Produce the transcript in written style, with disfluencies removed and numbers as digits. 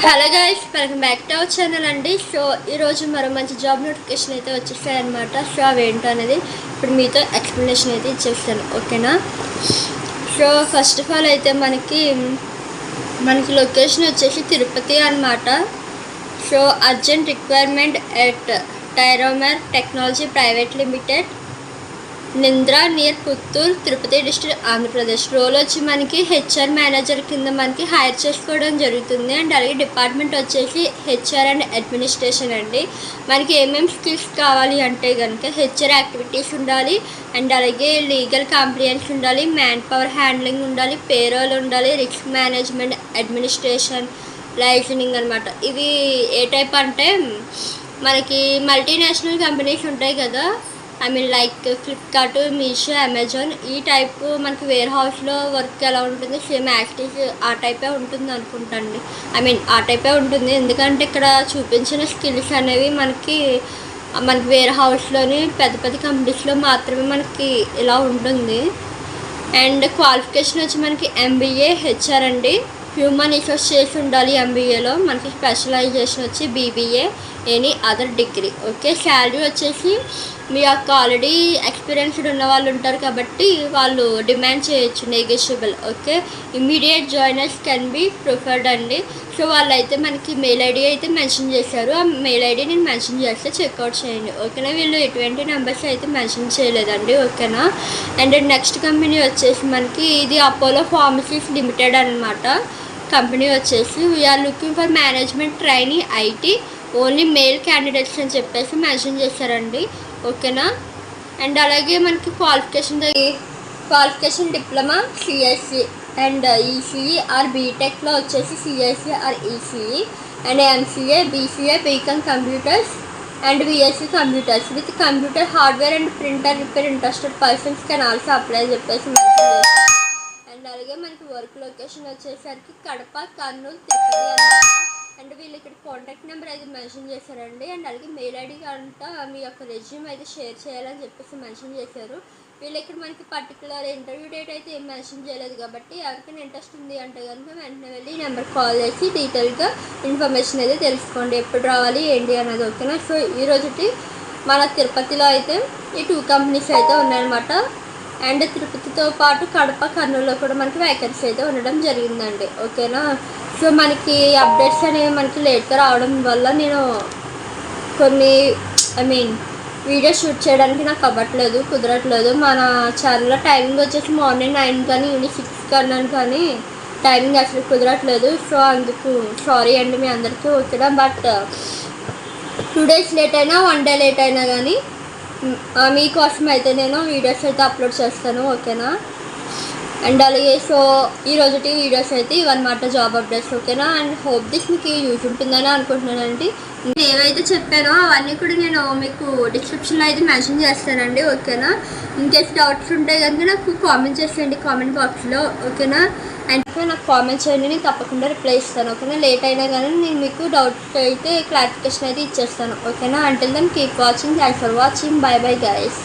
Hello guys, welcome back to our channel అండి. So ఈరోజు మరో మంచి జాబ్ నోటిఫికేషన్ అయితే వచ్చేస్తాయి అనమాట. సో అవి ఏంటో అనేది ఇప్పుడు మీతో ఎక్స్ప్లెనేషన్ అయితే ఇచ్చేస్తాను, ఓకేనా. సో ఫస్ట్ ఆఫ్ ఆల్ అయితే మనకి లొకేషన్ వచ్చేసి తిరుపతి అనమాట. So urgent requirement at Tyromer Technology Private Limited, Nindra near Puttur, Tirupati district, Andhra Pradesh. Role వచ్చి మనకి హెచ్ఆర్ మేనేజర్ కింద మనకి హైర్ చేసుకోవడం జరుగుతుంది. అండ్ అలాగే డిపార్ట్మెంట్ వచ్చేసి హెచ్ఆర్ అండ్ అడ్మినిస్ట్రేషన్ అండి. మనకి ఏమేమి స్కిల్స్ కావాలి అంటే కనుక హెచ్ఆర్ యాక్టివిటీస్ ఉండాలి, అండ్ అలాగే లీగల్ కాంప్లియన్స్ ఉండాలి, మ్యాన్ పవర్ హ్యాండ్లింగ్ ఉండాలి, పేరోల్ ఉండాలి, రిస్క్ మేనేజ్మెంట్, అడ్మినిస్ట్రేషన్, లైసెన్సింగ్ అనమాట. ఇవి ఏ టైప్ అంటే మనకి మల్టీనేషనల్ కంపెనీస్ ఉంటాయి కదా, లైక్ ఫ్లిప్కార్ట్, మీషో, అమెజాన్. ఈ టైప్ మనకి వేర్ హౌస్లో వర్క్ ఎలా ఉంటుంది, సేమ్ యాక్టివ్ ఆ టైపే ఉంటుంది అనుకుంటాండి. ఆ టైపే ఉంటుంది. ఎందుకంటే ఇక్కడ చూపించిన స్కిల్స్ అనేవి మనకి వేర్ హౌస్లోని పెద్ద పెద్ద కంపెనీస్లో మాత్రమే మనకి ఇలా ఉంటుంది. అండ్ క్వాలిఫికేషన్ వచ్చి మనకి ఎంబీఏ హెచ్ఆర్ అండి. హ్యూమన్ రిసోర్స్ చేసి ఉండాలి ఎంబీఏలో. మనకి స్పెషలైజేషన్ వచ్చి BBA, any other degree, okay. Salary వచ్చేసి మీ యొక్క ఆల్రెడీ ఎక్స్పీరియన్స్డ్ ఉన్న వాళ్ళు ఉంటారు కాబట్టి వాళ్ళు డిమాండ్ చేయొచ్చు, negotiable, okay. Immediate joiners can be preferred అండి. సో వాళ్ళైతే మనకి మెయిల్ ఐడి అయితే మెన్షన్ చేశారు. ఆ మెయిల్ ఐడి నేను మెన్షన్ చేస్తే చెక్అవుట్ చేయండి, ఓకేనా. వీళ్ళు ఎటువంటి నెంబర్స్ అయితే మెన్షన్ చేయలేదండి, ఓకేనా. అండ్ నెక్స్ట్ కంపెనీ వచ్చేసి మనకి ఇది అపోలో ఫార్మసీస్ లిమిటెడ్ అనమాట. కంపెనీ వచ్చేసి we're looking for management trainee IT, only male candidates అని చెప్పేసి మెన్షన్ చేశారండి, ఓకేనా. అండ్ అలాగే మనకి qualification diploma CSC and ECE or బీటెక్లో వచ్చేసి CSC or ECE, and MCA, BCA, BCom computers and BSc computers with computer hardware and printer repair interested persons can also apply చెప్పేసి mention చేశారు. And అలాగే మనకి work location వచ్చేసరికి కడప, కర్నూలు, తిరుపతి అన్నమాట. And వీళ్ళు ఇక్కడ కాంటాక్ట్ నెంబర్ అయితే మెన్షన్ చేశారండి. అండ్ అలాగే మెయిల్ ఐడి కంట మీ యొక్క రెజ్యూమ్ అయితే షేర్ చేయాలని చెప్పేసి మెన్షన్ చేశారు. వీళ్ళు ఇక్కడ మనకి పర్టికులర్ ఇంటర్వ్యూ డేట్ అయితే ఏం మెన్షన్ చేయలేదు కాబట్టి ఎవరికైనా ఇంట్రెస్ట్ ఉంది అంటే కనుక వెంటనే వెళ్ళి నెంబర్ కాల్ చేసి డీటెయిల్గా ఇన్ఫర్మేషన్ అయితే తెలుసుకోండి, ఎప్పుడు రావాలి ఏంటి అనేది, ఓకేనా. సో ఈరోజుటి మన తిరుపతిలో అయితే ఈ 2 కంపెనీస్ అయితే ఉన్నాయన్నమాట. అండ్ తిరుపతితో పాటు కడప, కర్నూలులో కూడా మనకి వ్యాకెన్సీ అయితే ఉండడం జరిగిందండి, ఓకేనా. సో మనకి అప్డేట్స్ అనేవి మనకి లేట్గా రావడం వల్ల నేను కొన్ని వీడియో షూట్ చేయడానికి నాకు కుదరట్లేదు. మన ఛానల్లో టైమింగ్ వచ్చేసి మార్నింగ్ 9 కానీ ఈవినింగ్ 6 అన్నాను, కానీ టైమింగ్ అసలు కుదరట్లేదు. సో అందుకు సారీ అండి మీ అందరికీ, ఓకేనా. బట్ 2 days లేట్ అయినా 1 day లేట్ అయినా కానీ మీకోసం అయితే నేను వీడియోస్ అయితే అప్లోడ్ చేస్తాను, ఓకేనా. అండ్ అలాగే సో ఈరోజుటి వీడియోస్ అయితే ఇవన్నమాట, జాబ్ అప్డేట్స్, ఓకేనా. అండ్ హోప్ దిస్ మీకు యూజ్ ఉంటుందని అనుకుంటున్నానండి. నేను ఏవైతే చెప్పానో అవన్నీ కూడా నేను మీకు డిస్క్రిప్షన్లో అయితే మెన్షన్ చేస్తానండి, ఓకేనా. ఇంకేస్ డౌట్స్ ఉంటే కనుక నాకు కామెంట్ చేసేయండి కామెంట్ బాక్స్లో, ఓకేనా. అండ్ నాకు కామెంట్ చేయండి, నేను తప్పకుండా రిప్లై ఇస్తాను, ఓకేనా. లేట్ అయినా కానీ నేను మీకు డౌట్స్ అయితే క్లారిఫికేషన్ అయితే ఇచ్చేస్తాను, ఓకేనా. Until then keep watching. Thanks for watching. Bye bye guys.